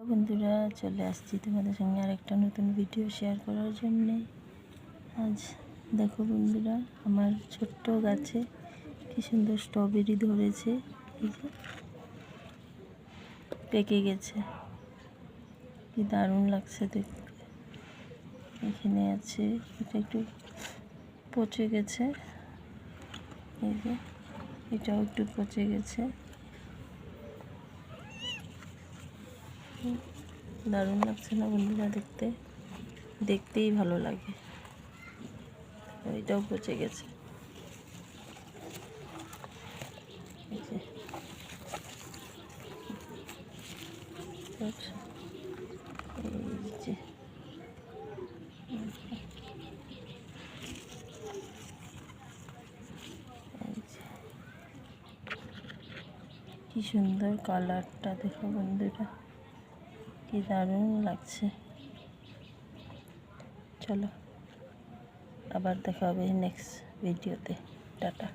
বন্ধুরা, চলে আসছি তোমাদের সঙ্গে আরেকটা নতুন ভিডিও শেয়ার করার জন্যে। আজ দেখো বন্ধুরা, আমার ছোট্ট গাছে কি সুন্দর স্ট্রবেরি ধরেছে। এই যে পেকে গেছে, কি দারুণ লাগছে দেখতে। এখানে আছে, এটা একটু পচে গেছে। এই যে এটাও একটু পচে গেছে। দারুণ লাগছে না বন্ধুরা? দেখতেই ভালো লাগে। এটাও পচে গেছে। এই যে কি সুন্দর কালারটা দেখো বন্ধুরা, কি দারুণ লাগছে। চলো আবার দেখা হবে নেক্সট ভিডিওতে। টাটা।